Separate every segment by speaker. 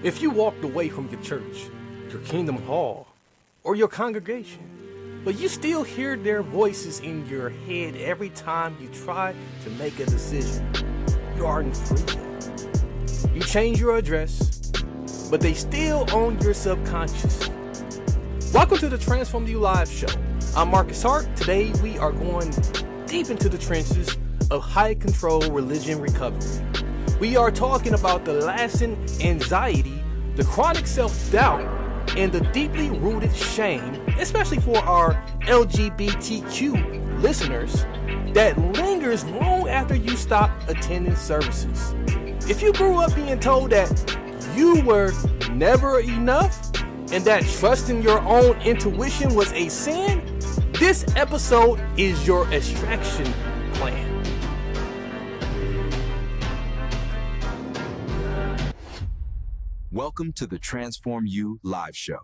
Speaker 1: If you walked away from your church, your kingdom hall, or your congregation, but you still hear their voices in your head every time you try to make a decision, you aren't free yet. You change your address, but they still own your subconscious. Welcome to the Transform You Live show. I'm Marcus Hart. Today we are going deep into the trenches of high control religion recovery. We are talking about the lasting anxiety, the chronic self-doubt, and the deeply rooted shame, especially for our LGBTQ listeners, that lingers long after you stop attending services. If you grew up being told that you were never enough and that trusting your own intuition was a sin, this episode is your extraction plan.
Speaker 2: Welcome to the Transform You Live show.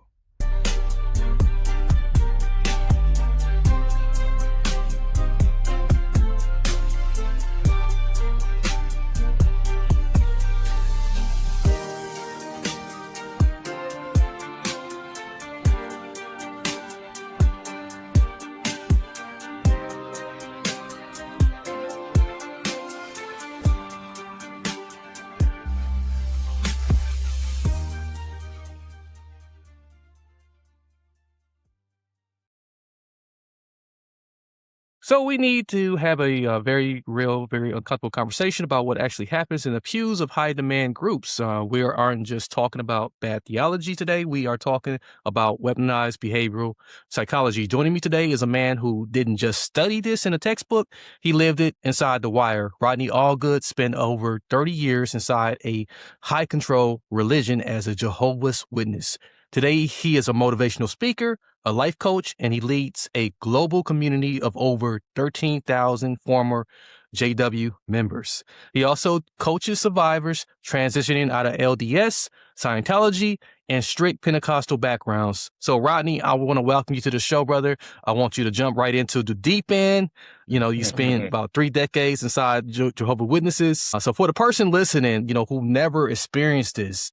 Speaker 1: So we need to have a very real, very uncomfortable conversation about what actually happens in the pews of high demand groups. We aren't just talking about bad theology today. We are talking about weaponized behavioral psychology. Joining me today is a man who didn't just study this in a textbook. He lived it inside the wire. Rodney Allgood spent over 30 years inside a high control religion as a Jehovah's Witness. Today, he is a motivational speaker, a life coach, and he leads a global community of over 13,000 former JW members. He also coaches survivors transitioning out of LDS, Scientology, and strict Pentecostal backgrounds. So, Rodney, I want to welcome you to the show, brother. I want you to jump right into the deep end. You know, you spent about 3 decades inside Jehovah's Witnesses. So for the person listening, who never experienced this,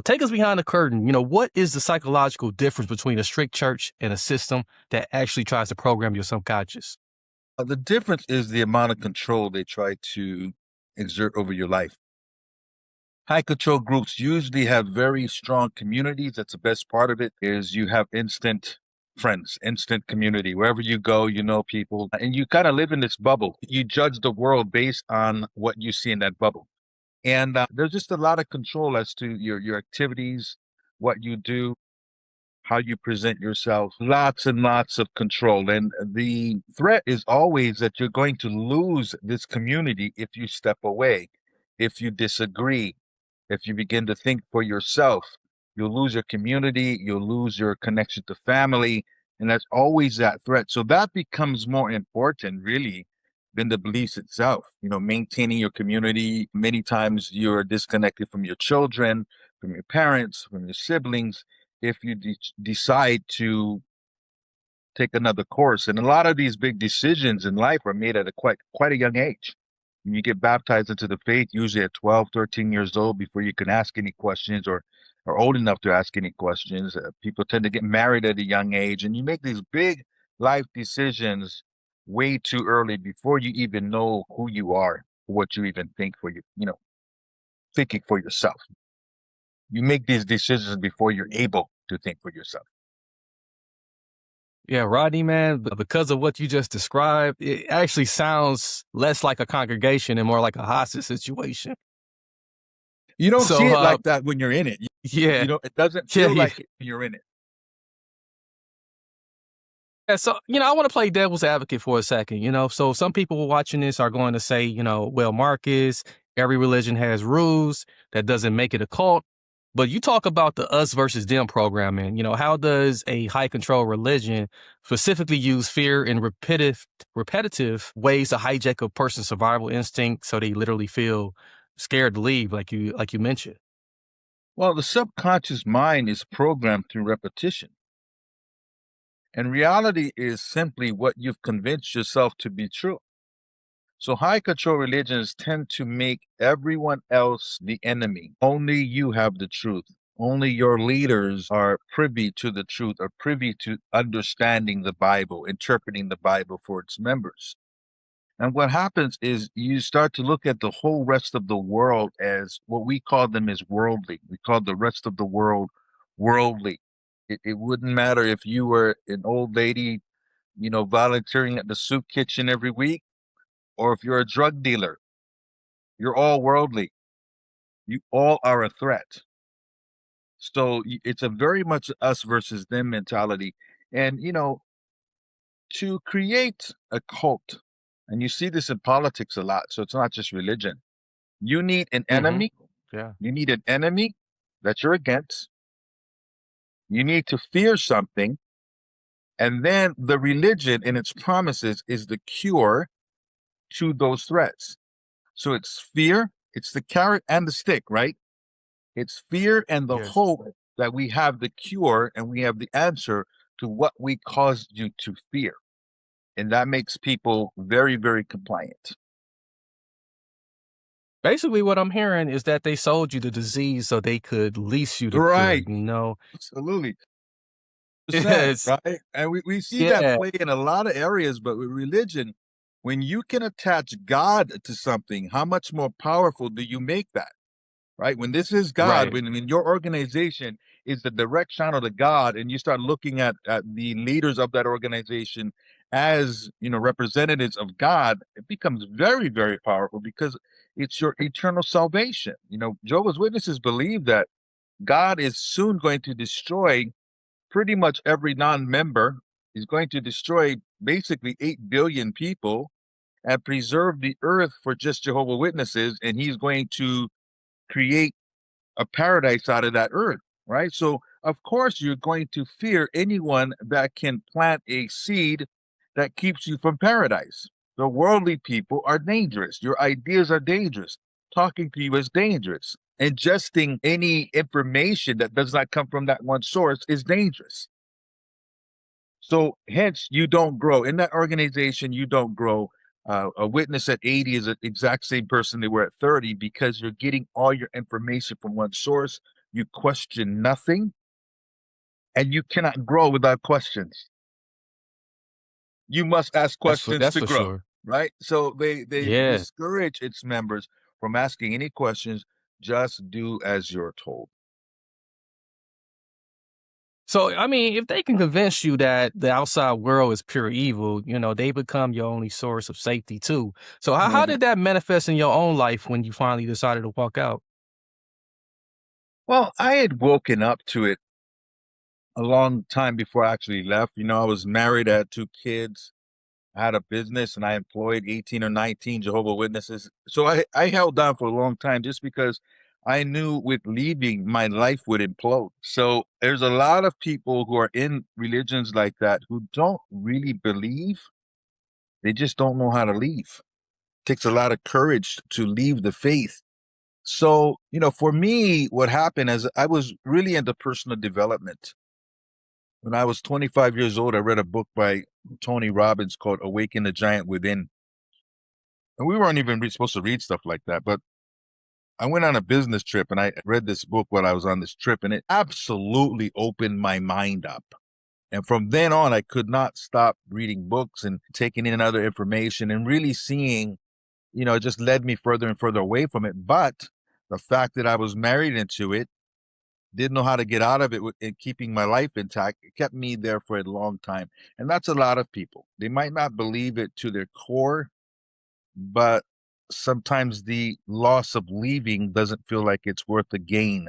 Speaker 1: take us behind the curtain. What is the psychological difference between a strict church and a system that actually tries to program your subconscious?
Speaker 3: The difference is the amount of control they try to exert over your life. High control groups usually have very strong communities. That's the best part of it, is you have instant friends, instant community. Wherever you go, you know people, and you kind of live in this bubble. You judge the world based on what you see in that bubble. And there's just a lot of control as to your activities, what you do, how you present yourself, lots and lots of control. And the threat is always that you're going to lose this community if you step away, if you disagree, if you begin to think for yourself. You'll lose your community, you'll lose your connection to family, and that's always that threat. So that becomes more important, really, than the beliefs itself. Maintaining your community. Many times you're disconnected from your children, from your parents, from your siblings, if you decide to take another course. And a lot of these big decisions in life are made at quite a young age. When you get baptized into the faith, usually at 12, 13 years old, before you can ask any questions or are old enough to ask any questions. People tend to get married at a young age, and you make these big life decisions way too early before you even know who you are, what you even think for you, thinking for yourself. You make these decisions before you're able to think for yourself.
Speaker 1: Yeah, Rodney, man, because of what you just described, it actually sounds less like a congregation and more like a hostage situation.
Speaker 3: You don't see it like that when you're in it.
Speaker 1: Yeah.
Speaker 3: It doesn't feel like it when you're in it.
Speaker 1: Yeah, so, I want to play devil's advocate for a second, so some people watching this are going to say, well, Marcus, every religion has rules. That doesn't make it a cult. But you talk about the us versus them programming. How does a high control religion specifically use fear and repetitive ways to hijack a person's survival instinct so they literally feel scared to leave, like you mentioned?
Speaker 3: Well, the subconscious mind is programmed through repetition. And reality is simply what you've convinced yourself to be true. So high control religions tend to make everyone else the enemy. Only you have the truth. Only your leaders are privy to the truth, are privy to understanding the Bible, interpreting the Bible for its members. And what happens is you start to look at the whole rest of the world as what we call them as worldly. We call the rest of the world worldly. It wouldn't matter if you were an old lady, volunteering at the soup kitchen every week, or if you're a drug dealer. You're all worldly. You all are a threat. So it's a very much us versus them mentality. And, to create a cult, and you see this in politics a lot, so it's not just religion. You need an
Speaker 1: Hmm.
Speaker 3: enemy.
Speaker 1: Yeah.
Speaker 3: You need an enemy that you're against. You need to fear something. And then the religion and its promises is the cure to those threats. So it's fear, it's the carrot and the stick, right? It's fear and the
Speaker 1: Yes.
Speaker 3: hope that we have the cure and we have the answer to what we caused you to fear. And that makes people very, very compliant.
Speaker 1: Basically, what I'm hearing is that they sold you the disease so they could lease you the cure,
Speaker 3: Right.
Speaker 1: you know?
Speaker 3: Absolutely. Percent,
Speaker 1: Yes.
Speaker 3: right? And we see that
Speaker 1: Yeah.
Speaker 3: play in a lot of areas, but with religion, when you can attach God to something, how much more powerful do you make that? Right? When this is God,
Speaker 1: Right.
Speaker 3: when your organization is the direct channel to God, and you start looking at the leaders of that organization as representatives of God, it becomes very, very powerful because it's your eternal salvation. Jehovah's Witnesses believe that God is soon going to destroy pretty much every non-member. He's going to destroy basically 8 billion people and preserve the earth for just Jehovah Witnesses, and he's going to create a paradise out of that earth, right? So, of course, you're going to fear anyone that can plant a seed that keeps you from paradise. The worldly people are dangerous. Your ideas are dangerous. Talking to you is dangerous. Ingesting any information that does not come from that one source is dangerous. So, hence, you don't grow. In that organization, you don't grow. A witness at 80 is the exact same person they were at 30 because you're getting all your information from one source. You question nothing, and you cannot grow without questions. You must ask questions
Speaker 1: That's
Speaker 3: to
Speaker 1: for
Speaker 3: grow,
Speaker 1: sure.
Speaker 3: right? So they
Speaker 1: Yeah.
Speaker 3: discourage its members from asking any questions. Just do as you're told.
Speaker 1: So, I mean, if they can convince you that the outside world is pure evil, they become your only source of safety too. So, how
Speaker 3: Mhm.
Speaker 1: did that manifest in your own life when you finally decided to walk out?
Speaker 3: Well, I had woken up to it a long time before I actually left. I was married, I had 2 kids. I had a business and I employed 18 or 19 Jehovah Witnesses. So I held on for a long time just because I knew with leaving, my life would implode. So there's a lot of people who are in religions like that who don't really believe. They just don't know how to leave. It takes a lot of courage to leave the faith. So, for me, what happened is I was really into personal development. When I was 25 years old, I read a book by Tony Robbins called Awaken the Giant Within. And we weren't even supposed to read stuff like that, but I went on a business trip and I read this book while I was on this trip, and it absolutely opened my mind up. And from then on, I could not stop reading books and taking in other information and really seeing, it just led me further and further away from it. But the fact that I was married into it, didn't know how to get out of it and keeping my life intact, it kept me there for a long time. And that's a lot of people. They might not believe it to their core, but sometimes the loss of leaving doesn't feel like it's worth the gain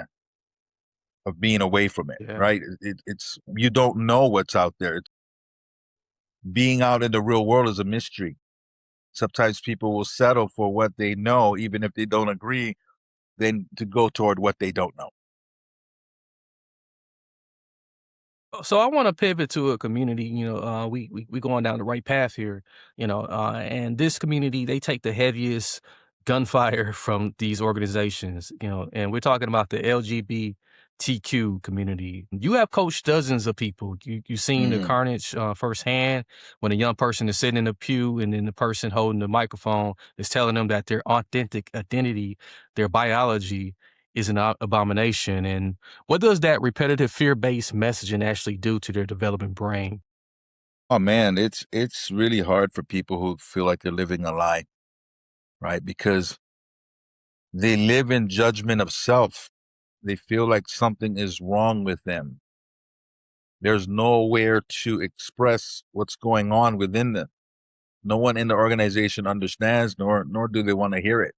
Speaker 3: of being away from it,
Speaker 1: Yeah.
Speaker 3: right? It's you don't know what's out there. Being out in the real world is a mystery. Sometimes people will settle for what they know, even if they don't agree, than to go toward what they don't know.
Speaker 1: So I want to pivot to a community. We going down the right path here. And this community they take the heaviest gunfire from these organizations. And we're talking about the LGBTQ community. You have coached dozens of people. You seen the
Speaker 3: Mm,
Speaker 1: carnage firsthand when a young person is sitting in a pew and then the person holding the microphone is telling them that their authentic identity, their biology is an abomination. And what does that repetitive fear-based messaging actually do to their developing brain?
Speaker 3: Oh man, it's really hard for people who feel like they're living a lie, right? Because they live in judgment of self. They feel like something is wrong with them. There's nowhere to express what's going on within them. No one in the organization understands, nor do they want to hear it.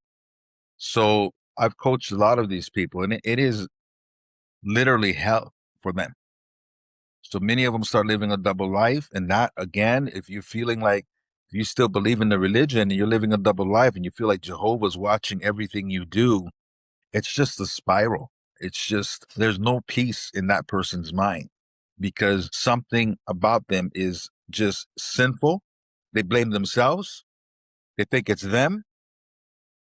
Speaker 3: So I've coached a lot of these people, and it is literally hell for them. So many of them start living a double life. And that, again, if you're feeling like if you still believe in the religion and you're living a double life and you feel like Jehovah's watching everything you do, it's just a spiral. It's just, there's no peace in that person's mind because something about them is just sinful. They blame themselves. They think it's them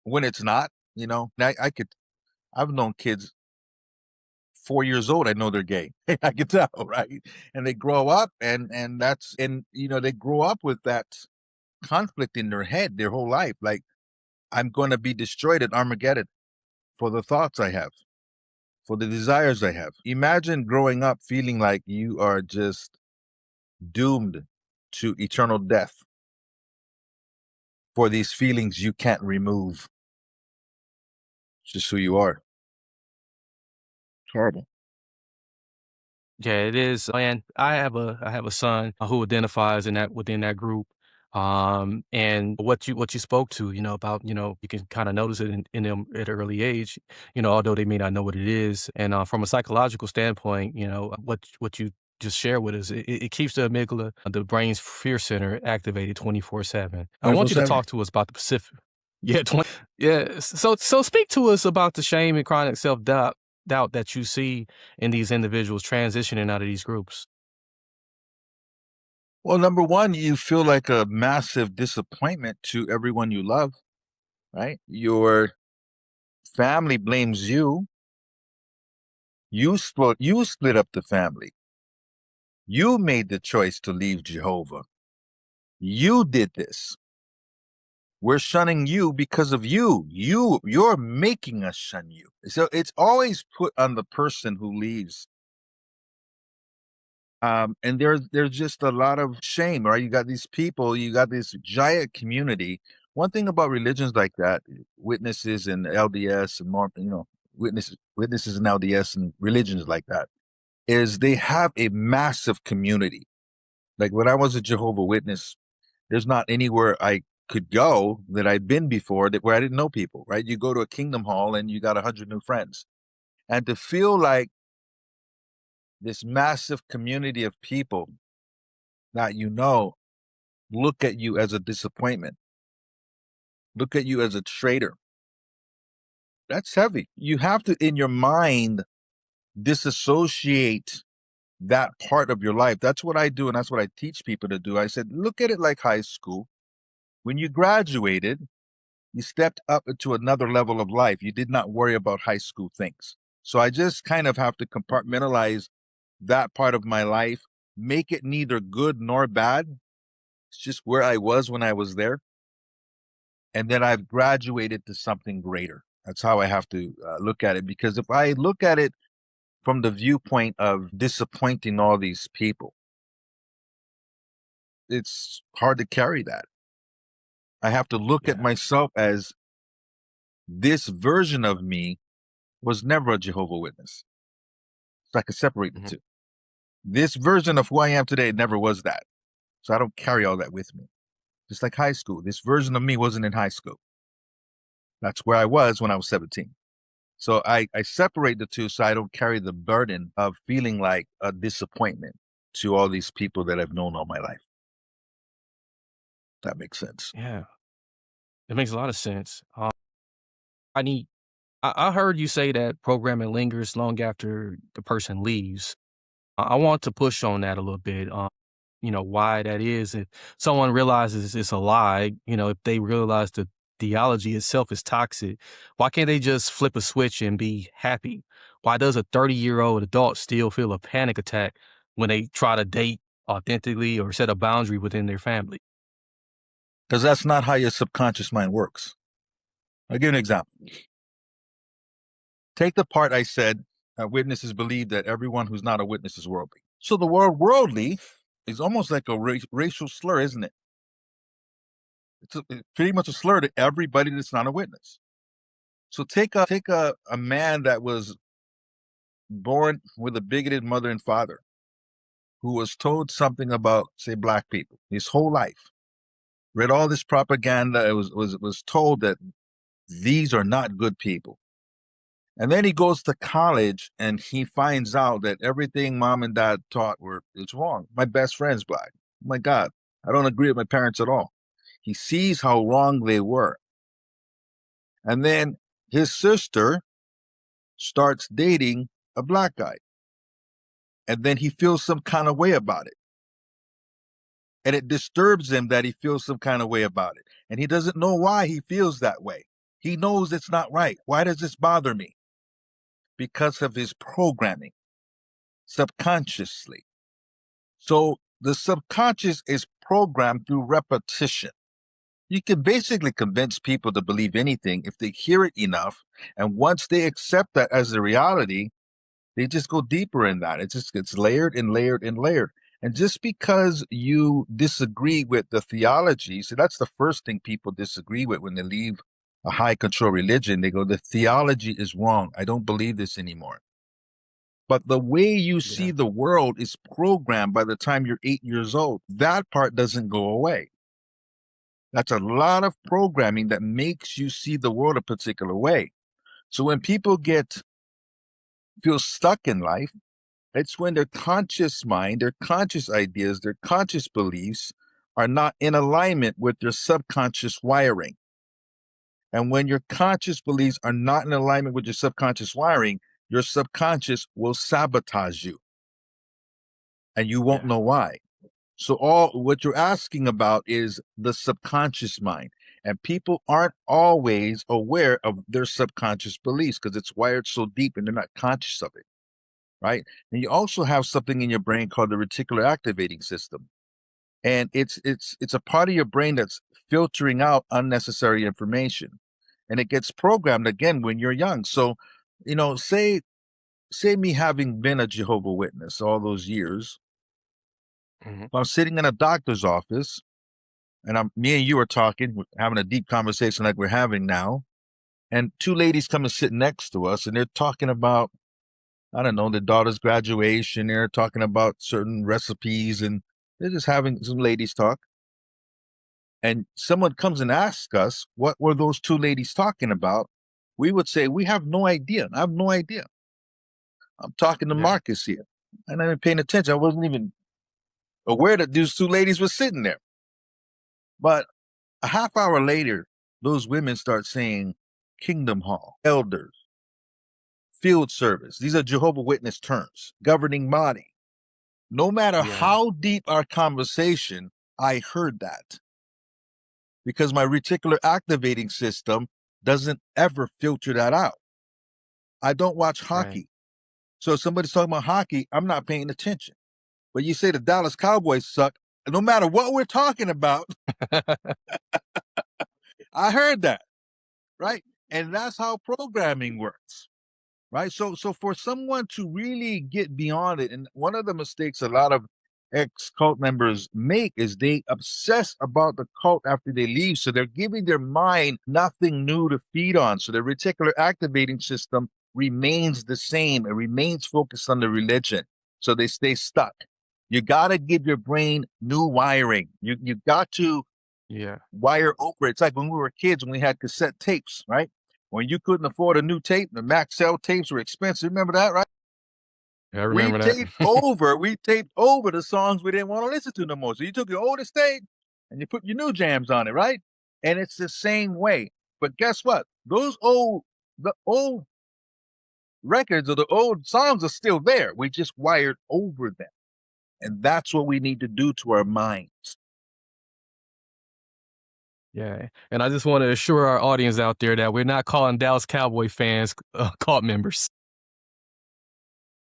Speaker 3: when it's not. I've known kids 4 years old, I know they're gay. I can tell, right? And they grow up and they grow up with that conflict in their head their whole life. Like, I'm going to be destroyed at Armageddon for the thoughts I have, for the desires I have. Imagine growing up feeling like you are just doomed to eternal death for these feelings you can't remove. It's just who you are. It's horrible.
Speaker 1: Yeah, it is. And I have a son who identifies in that within that group. And what you spoke to, about, you can kind of notice it in them at an early age, although they may not know what it is. And from a psychological standpoint, what you just shared with us, it keeps the amygdala, the brain's fear center, activated 24/7. I want you to
Speaker 3: 24/7.
Speaker 1: talk to us about the Pacific. Yeah, 20, yeah. So speak to us about the shame and chronic self doubt that you see in these individuals transitioning out of these groups?
Speaker 3: Well, number one, you feel like a massive disappointment to everyone you love, right? Your family blames you. You split up the family. You made the choice to leave Jehovah. You did this. We're shunning you because of you. You're making us shun you. So it's always put on the person who leaves. And there's just a lot of shame, right? You got these people, you got this giant community. One thing about religions like that, witnesses and LDS and more, witnesses and LDS and religions like that, is they have a massive community. Like when I was a Jehovah Witness, there's not anywhere I could go that I'd been before where I didn't know people, right? You go to a Kingdom Hall and you got 100 new friends. And to feel like this massive community of people that look at you as a disappointment, look at you as a traitor, that's heavy. You have to, in your mind, disassociate that part of your life. That's what I do, and that's what I teach people to do. I said, look at it like high school. When you graduated, you stepped up into another level of life. You did not worry about high school things. So I just kind of have to compartmentalize that part of my life, make it neither good nor bad. It's just where I was when I was there. And then I've graduated to something greater. That's how I have to look at it. Because if I look at it from the viewpoint of disappointing all these people, it's hard to carry that. I have to look at
Speaker 1: Yeah.
Speaker 3: myself as this version of me was never a Jehovah Witness. So I can separate the
Speaker 1: Mhm.
Speaker 3: two. This version of who I am today never was that. So I don't carry all that with me. Just like high school. This version of me wasn't in high school. That's where I was when I was 17. So I separate the two so I don't carry the burden of feeling like a disappointment to all these people that I've known all my life. That makes sense.
Speaker 1: Yeah, it makes a lot of sense. I need I heard you say that programming lingers long after the person leaves. I want to push on that a little bit. Why that is. If someone realizes it's a lie, if they realize the theology itself is toxic, why can't they just flip a switch and be happy? Why does a 30-year-old adult still feel a panic attack when they try to date authentically or set a boundary within their family?
Speaker 3: Because that's not how your subconscious mind works. I'll give you an example. Take the part I said, witnesses believe that everyone who's not a witness is worldly. So the word worldly is almost like a racial slur, isn't it? It's pretty much a slur to everybody that's not a witness. So take a man that was born with a bigoted mother and father, who was told something about, say, black people his whole life, read all this propaganda, it was told that these are not good people. And then he goes to college and he finds out that everything mom and dad taught is wrong. My best friend's black. Oh my God, I don't agree with my parents at all. He sees how wrong they were. And then his sister starts dating a black guy. And then he feels some kind of way about it. And it disturbs him that he feels some kind of way about it. And he doesn't know why he feels that way. He knows it's not right. Why does this bother me? Because of his programming, subconsciously. So the subconscious is programmed through repetition. You can basically convince people to believe anything if they hear it enough. And once they accept that as a reality, they just go deeper in that. It just gets layered and layered and layered. And just because you disagree with the theology, so that's the first thing people disagree with when they leave a high control religion. They go, the theology is wrong. I don't believe this anymore. But the way you see the world is programmed by the time you're 8 years old. That part doesn't go away. That's a lot of programming that makes you see the world a particular way. So when people feel stuck in life, it's when their conscious mind, their conscious ideas, their conscious beliefs are not in alignment with their subconscious wiring. And when your conscious beliefs are not in alignment with your subconscious wiring, your subconscious will sabotage you. And you won't know why. So what you're asking about is the subconscious mind. And people aren't always aware of their subconscious beliefs because it's wired so deep and they're not conscious of it. Right? And you also have something in your brain called the reticular activating system. And it's a part of your brain that's filtering out unnecessary information. And it gets programmed again when you're young. So, say me having been a Jehovah Witness all those years, I'm sitting in a doctor's office and me and you are talking, we're having a deep conversation like we're having now. And two ladies come and sit next to us and they're talking about, I don't know, their daughter's graduation. They're talking about certain recipes and they're just having some ladies talk. And someone comes and asks us, what were those two ladies talking about? We would say, we have no idea. I have no idea. I'm talking to Marcus here. And I'm paying attention. I wasn't even aware that these two ladies were sitting there. But a half hour later, those women start saying Kingdom Hall, elders, field service. These are Jehovah Witness terms, governing body. No matter how deep our conversation, I heard that. Because my reticular activating system doesn't ever filter that out. I don't watch hockey. So if somebody's talking about hockey, I'm not paying attention. But you say the Dallas Cowboys suck, no matter what we're talking about, I heard that, right? And that's how programming works, right? So for someone to really get beyond it, and one of the mistakes a lot of ex-cult members make is they obsess about the cult after they leave. So they're giving their mind nothing new to feed on. So the reticular activating system remains the same. It remains focused on the religion. So they stay stuck. You got to give your brain new wiring. You got to wire over. It's like when we were kids, when we had cassette tapes, right? When you couldn't afford a new tape, the Maxell tapes were expensive. Remember that, right?
Speaker 1: I remember
Speaker 3: we taped over the songs we didn't want to listen to no more. So you took your oldest tape and you put your new jams on it, right? And it's the same way. But guess what? The old records or the old songs are still there. We just wired over them. And that's what we need to do to our minds.
Speaker 1: Yeah. And I just want to assure our audience out there that we're not calling Dallas Cowboy fans cult members.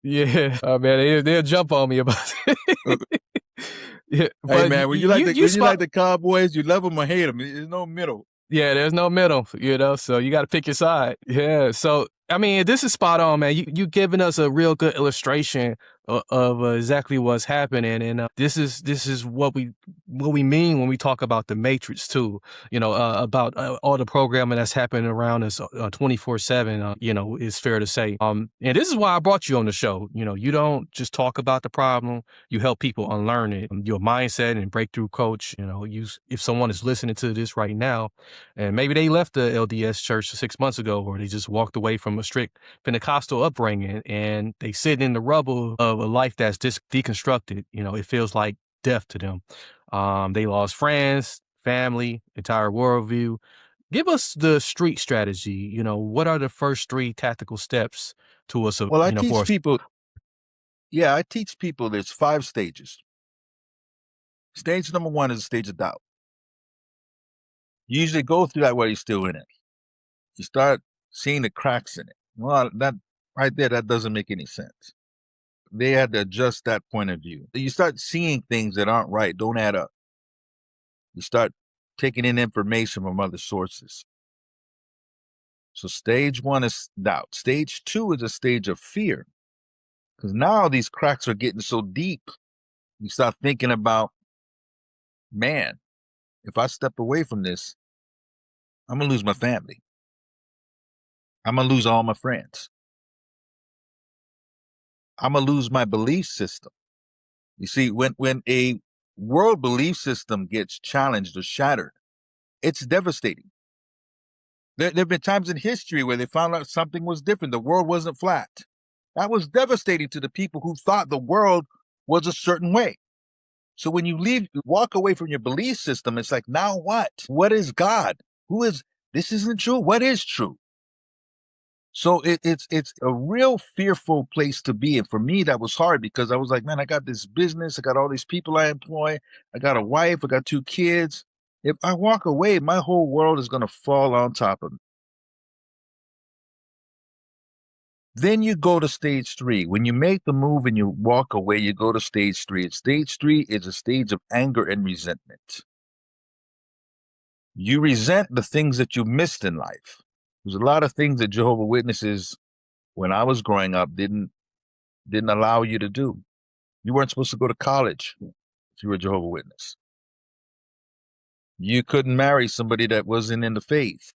Speaker 1: Yeah. Man, they'll jump on me about it.
Speaker 3: Hey, man, when you like the Cowboys, you love them or hate them. There's no middle.
Speaker 1: Yeah, there's no middle, so you gotta pick your side. Yeah, so, I mean, this is spot on, man. You giving us a real good illustration of exactly what's happening, and, this is what we mean when we talk about the matrix too, about, all the programming that's happening around us, 24/7, is fair to say. And this is why I brought you on the show. You don't just talk about the problem, you help people unlearn it. You're a mindset and breakthrough coach. If someone is listening to this right now, and maybe they left the LDS church 6 months ago, or they just walked away from a strict Pentecostal upbringing, and they sit in the rubble of a life that's deconstructed. It feels like death to them. They lost friends, family, entire worldview. Give us the street strategy. What are the first three tactical steps to us,
Speaker 3: Well,
Speaker 1: for us?
Speaker 3: I teach people there's 5 stages. Stage number 1 is a stage of doubt. You usually go through that while you're still in it. You start seeing the cracks in it. Well, that right there, that doesn't make any sense. They had to adjust that point of view. You start seeing things that aren't right, don't add up. You start taking in information from other sources. So stage 1 is doubt. Stage 2 is a stage of fear. Because now these cracks are getting so deep, you start thinking about, man, if I step away from this, I'm going to lose my family. I'm going to lose all my friends. I'm going to lose my belief system. You see, when a world belief system gets challenged or shattered, it's devastating. There have been times in history where they found out something was different. The world wasn't flat. That was devastating to the people who thought the world was a certain way. So when you walk away from your belief system, it's like, now what? What is God? This isn't true. What is true? So it's a real fearful place to be. And for me, that was hard because I was like, man, I got this business. I got all these people I employ. I got a wife. I got 2 kids. If I walk away, my whole world is going to fall on top of me. Then you go to stage 3. When you make the move and you walk away, you go to stage 3. And stage 3 is a stage of anger and resentment. You resent the things that you missed in life. There's a lot of things that Jehovah Witnesses, when I was growing up, didn't allow you to do. You weren't supposed to go to college if you were a Jehovah Witness. You couldn't marry somebody that wasn't in the faith.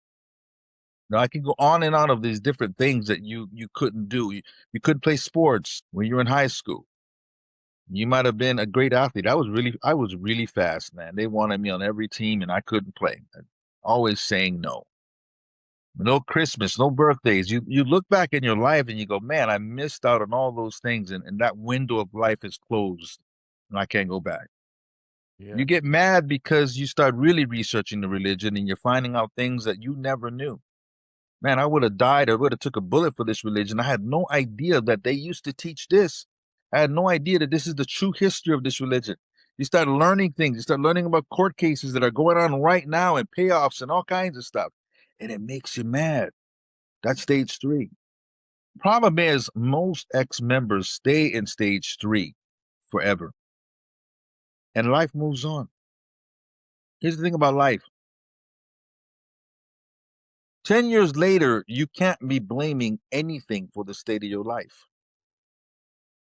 Speaker 3: Now, I can go on and on of these different things that you couldn't do. You couldn't play sports when you were in high school. You might have been a great athlete. I was really fast, man. They wanted me on every team and I couldn't play. Always saying no. No Christmas, no birthdays. You look back in your life and you go, man, I missed out on all those things, and that window of life is closed and I can't go back.
Speaker 1: Yeah.
Speaker 3: You get mad because you start really researching the religion and you're finding out things that you never knew. Man, I would have died. I would have took a bullet for this religion. I had no idea that they used to teach this. I had no idea that this is the true history of this religion. You start learning things. You start learning about court cases that are going on right now and payoffs and all kinds of stuff. And it makes you mad. That's stage 3. Problem is, most ex-members stay in stage 3 forever. And life moves on. Here's the thing about life. 10 years later, you can't be blaming anything for the state of your life.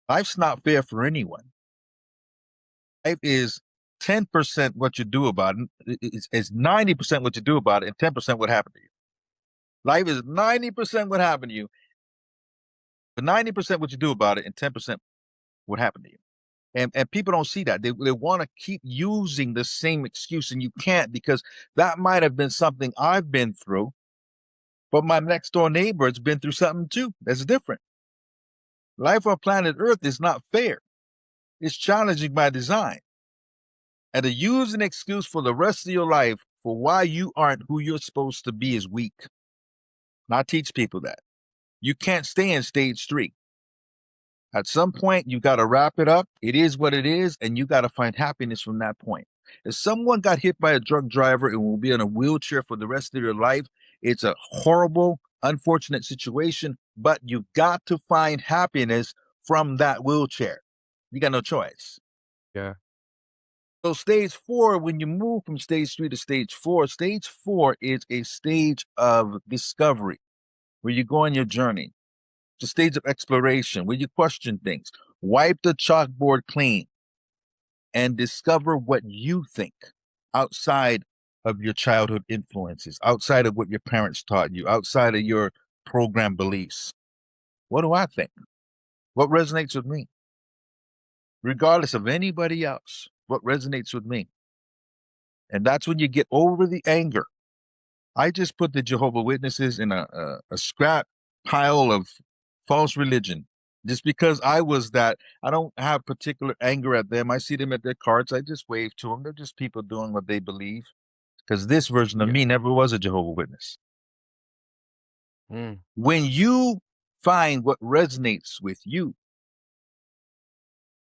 Speaker 3: Life's not fair for anyone. Life is 10% what you do about it. It's 90% what you do about it and 10% what happened to you. Life is 90% what happened to you, but 90% what you do about it and 10% what happened to you. And people don't see that. They want to keep using the same excuse, and you can't, because that might have been something I've been through, but my next door neighbor has been through something too that's different. Life on planet Earth is not fair. It's challenging by design. And to use an excuse for the rest of your life for why you aren't who you're supposed to be is weak. And I teach people that. You can't stay in stage 3. At some point, you got to wrap it up. It is what it is, and you got to find happiness from that point. If someone got hit by a drunk driver and will be in a wheelchair for the rest of your life, it's a horrible, unfortunate situation, but you got to find happiness from that wheelchair. You got no choice.
Speaker 1: Yeah.
Speaker 3: So stage 4, when you move from stage 3 to stage 4 is a stage of discovery where you go on your journey. It's a stage of exploration where you question things, wipe the chalkboard clean, and discover what you think outside of your childhood influences, outside of what your parents taught you, outside of your program beliefs. What do I think? What resonates with me? Regardless of anybody else, what resonates with me? And that's when you get over the anger. I just put the Jehovah Witnesses in a scrap pile of false religion. Just because I was that, I don't have particular anger at them. I see them at their cards. I just wave to them. They're just people doing what they believe. Because this version of
Speaker 1: Yeah.
Speaker 3: me never was a Jehovah Witness.
Speaker 1: Mm.
Speaker 3: When you find what resonates with you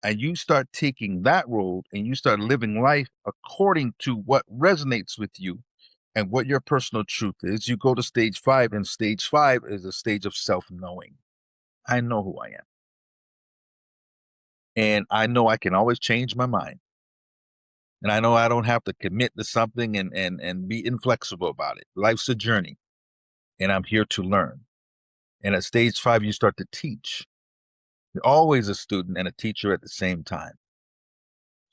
Speaker 3: and you start taking that road and you start living life according to what resonates with you and what your personal truth is, you go to stage 5, and stage 5 is a stage of self-knowing. I know who I am. And I know I can always change my mind. And I know I don't have to commit to something and be inflexible about it. Life's a journey, and I'm here to learn. And at stage 5, you start to teach. You're always a student and a teacher at the same time.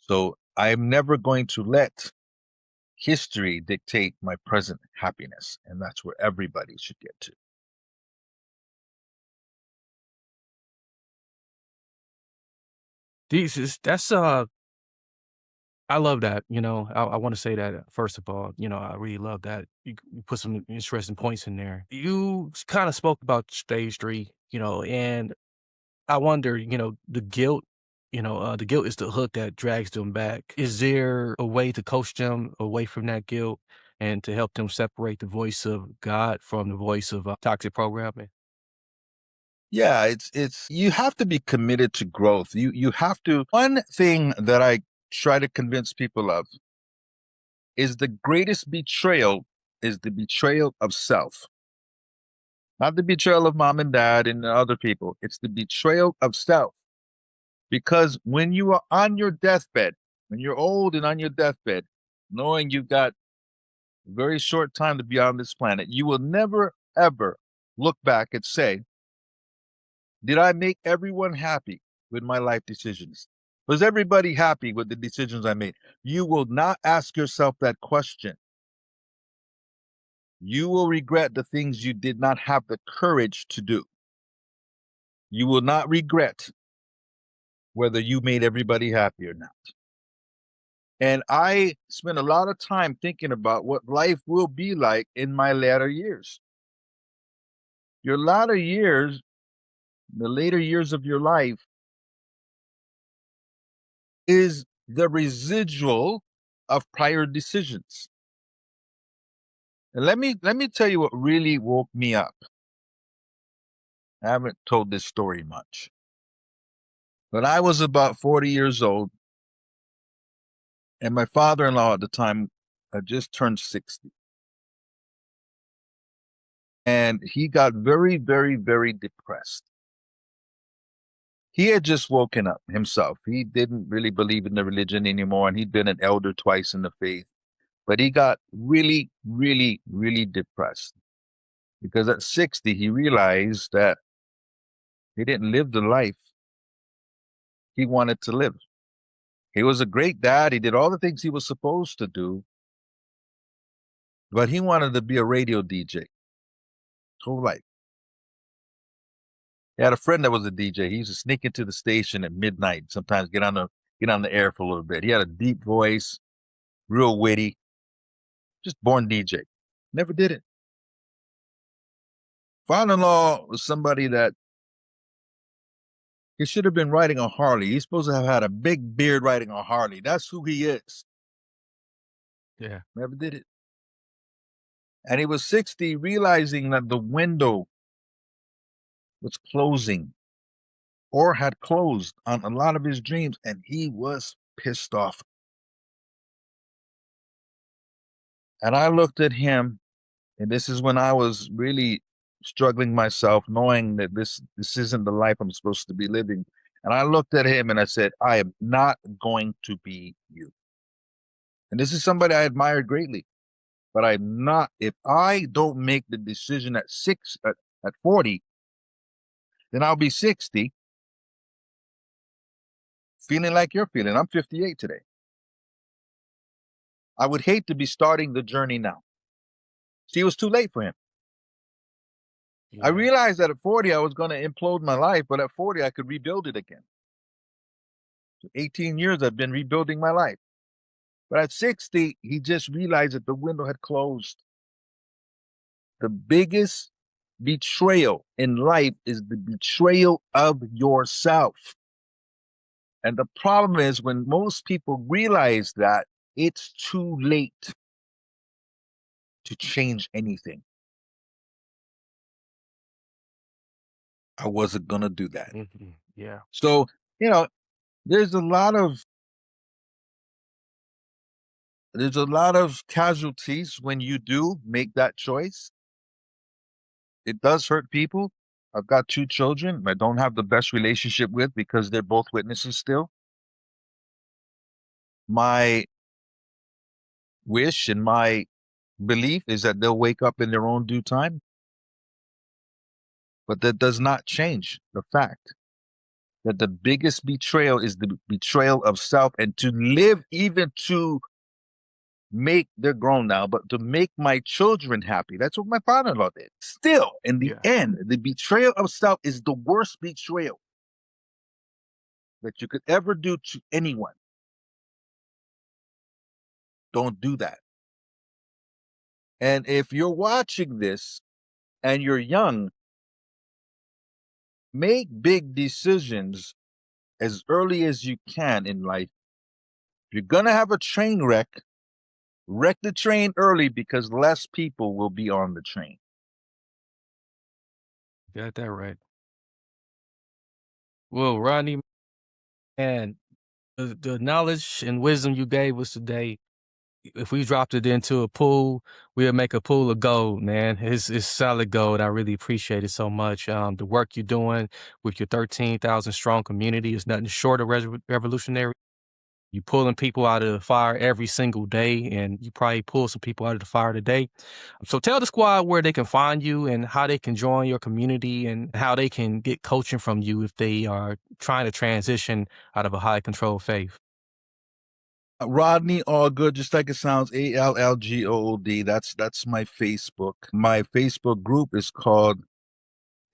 Speaker 3: So I'm never going to let history dictate my present happiness. And that's where everybody should get to.
Speaker 1: That's I love that. I want to say that first of all, I really love that. You put some interesting points in there. You kind of spoke about stage 3, and I wonder, the guilt is the hook that drags them back. Is there a way to coach them away from that guilt and to help them separate the voice of God from the voice of toxic programming?
Speaker 3: Yeah, it's you have to be committed to growth. You have to. One thing that I try to convince people of is the greatest betrayal is the betrayal of self. Not the betrayal of mom and dad and other people. It's the betrayal of self. Because when you are on your deathbed, when you're old and on your deathbed, knowing you've got a very short time to be on this planet, you will never, ever look back and say, did I make everyone happy with my life decisions? Was everybody happy with the decisions I made? You will not ask yourself that question. You will regret the things you did not have the courage to do. You will not regret whether you made everybody happy or not. And I spent a lot of time thinking about what life will be like in my latter years. Your latter years, the later years of your life, is the residual of prior decisions. And let me tell you what really woke me up. I haven't told this story much. But I was about 40 years old, and my father-in-law at the time had just turned 60. And he got very, very, very depressed. He had just woken up himself. He didn't really believe in the religion anymore, and he'd been an elder twice in the faith. But he got really, really, really depressed because at 60, he realized that he didn't live the life he wanted to live. He was a great dad. He did all the things he was supposed to do, but he wanted to be a radio DJ whole life. He had a friend that was a DJ. He used to sneak into the station at midnight, sometimes get on the air for a little bit. He had a deep voice, real witty, just born DJ. Never did it. Father-in-law was somebody that he should have been riding a Harley. He's supposed to have had a big beard riding a Harley. That's who he is.
Speaker 1: Yeah.
Speaker 3: Never did it. And he was 60, realizing that the window was closing or had closed on a lot of his dreams, and he was pissed off. And I looked at him, and this is when I was really struggling myself, knowing that this isn't the life I'm supposed to be living. And I looked at him and I said, I am not going to be you. And this is somebody I admired greatly. But I'm not, if I don't make the decision at 40, then I'll be 60 feeling like you're feeling. I'm 58 today. I would hate to be starting the journey now. See, it was too late for him. I
Speaker 1: Yeah.
Speaker 3: realized that at 40, I was going to implode my life, but at 40, I could rebuild it again. So 18 years, I've been rebuilding my life. But at 60, he just realized that the window had closed. The biggest betrayal in life is the betrayal of yourself. And the problem is when most people realize that, it's too late to change anything. I wasn't going to do that.
Speaker 1: Yeah.
Speaker 3: So, there's a lot of casualties when you do make that choice. It does hurt people. I've got 2 children I don't have the best relationship with because they're both witnesses still. My wish and my belief is that they'll wake up in their own due time. But that does not change the fact that the biggest betrayal is the betrayal of self, and to live, even to make, they're grown now, but to make my children happy. That's what my father-in-law did. Still, in the end, the betrayal of self is the worst betrayal that you could ever do to anyone. Don't do that. And if you're watching this and you're young, make big decisions as early as you can in life. If you're going to have a train wreck the train early because less people will be on the train.
Speaker 1: Got that right. Well, Rodney, and the knowledge and wisdom you gave us today, if we dropped it into a pool, we'll make a pool of gold, man. It's solid gold. I really appreciate it so much. The work you're doing with your 13,000 strong community is nothing short of revolutionary. You pulling people out of the fire every single day, and you probably pull some people out of the fire today. So tell the squad where they can find you and how they can join your community and how they can get coaching from you if they are trying to transition out of a high control faith.
Speaker 3: Rodney Allgood, just like it sounds, ALLGOOD. That's my Facebook. My Facebook group is called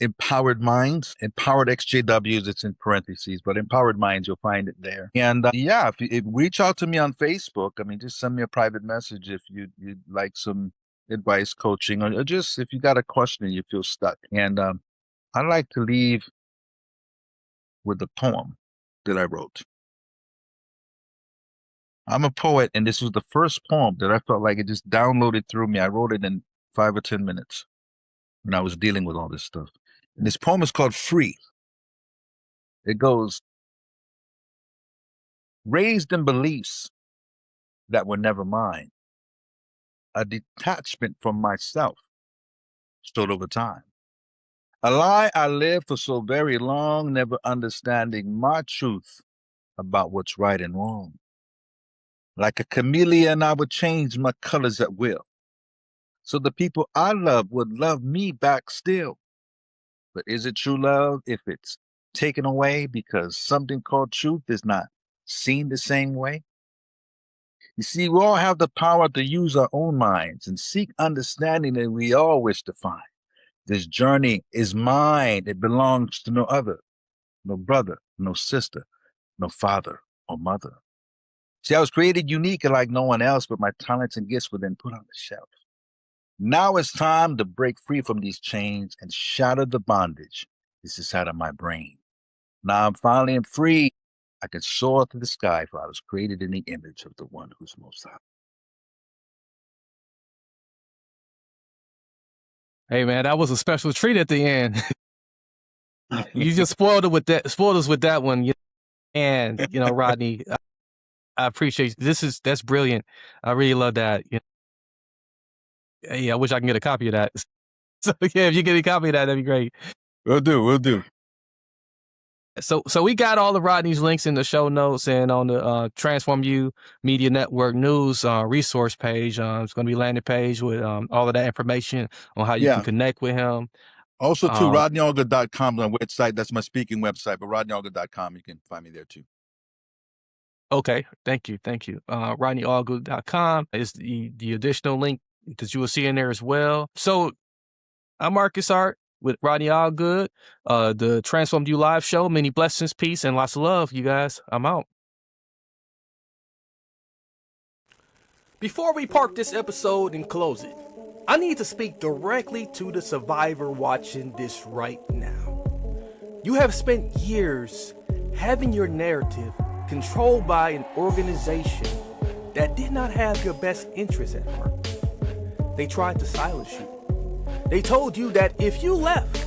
Speaker 3: Empowered Minds. Empowered XJWs, it's in parentheses, but Empowered Minds, you'll find it there. And yeah, if reach out to me on Facebook. I mean, just send me a private message if you'd like some advice, coaching, or just if you got a question and you feel stuck. And I like to leave with a poem that I wrote. I'm a poet, and this was the first poem that I felt like it just downloaded through me. I wrote it in 5 or 10 minutes when I was dealing with all this stuff. And this poem is called Free. It goes, raised in beliefs that were never mine, a detachment from myself stood over time. A lie I lived for so very long, never understanding my truth about what's right and wrong. Like a chameleon, I would change my colors at will, so the people I love would love me back still. But is it true love if it's taken away because something called truth is not seen the same way? You see, we all have the power to use our own minds and seek understanding that we all wish to find. This journey is mine. It belongs to no other, no brother, no sister, no father or mother. See, I was created unique and like no one else, but my talents and gifts were then put on the shelf. Now it's time to break free from these chains and shatter the bondage. This is out of my brain. Now I'm finally free. I can soar to the sky, for I was created in the image of the one who's most high.
Speaker 1: Hey man, that was a special treat at the end. You just spoiled us with that one. And Rodney, I appreciate that's brilliant. I really love that. Hey, I wish I can get a copy of that. So yeah, if you get a copy of that, that'd be great.
Speaker 3: Will do.
Speaker 1: So we got all of Rodney's links in the show notes and on the Transform You Media Network news resource page. It's going to be a landing page with all of that information on how you can connect with him.
Speaker 3: Also, too, RodneyAlga.com is my website. That's my speaking website, but RodneyAlga.com, you can find me there, too.
Speaker 1: Okay, thank you. RodneyAlga.com is the additional link that you will see in there as well. So I'm Marcus Art with Rodney Allgood, the Transform You Live show. Many blessings, peace, and lots of love, you guys. I'm out.
Speaker 4: Before we park this episode and close it, I need to speak directly to the survivor watching this right now. You have spent years having your narrative controlled by an organization that did not have your best interests at heart. They tried to silence you. They told you that if you left,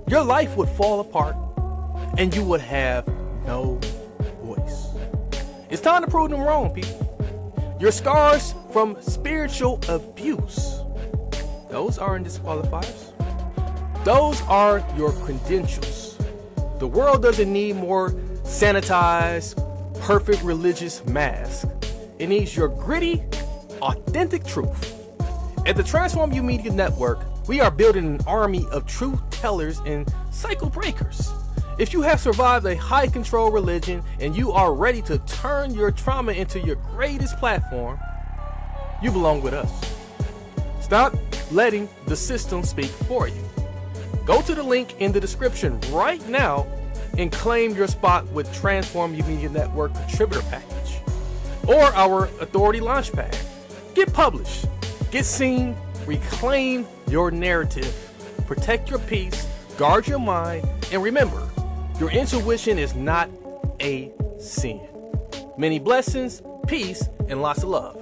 Speaker 4: your life would fall apart and you would have no voice. It's time to prove them wrong, people. Your scars from spiritual abuse, those aren't disqualifiers. Those are your credentials. The world doesn't need more sanitized, perfect religious mask. It needs your gritty, authentic truth. At the Transform You Media Network, we are building an army of truth tellers and cycle breakers. If you have survived a high control religion and you are ready to turn your trauma into your greatest platform, you belong with us. Stop letting the system speak for you. Go to the link in the description right now and claim your spot with Transform You Media Network Contributor Package or our Authority Launchpad. Get published, get seen, reclaim your narrative, protect your peace, guard your mind, and remember, your intuition is not a sin. Many blessings, peace, and lots of love.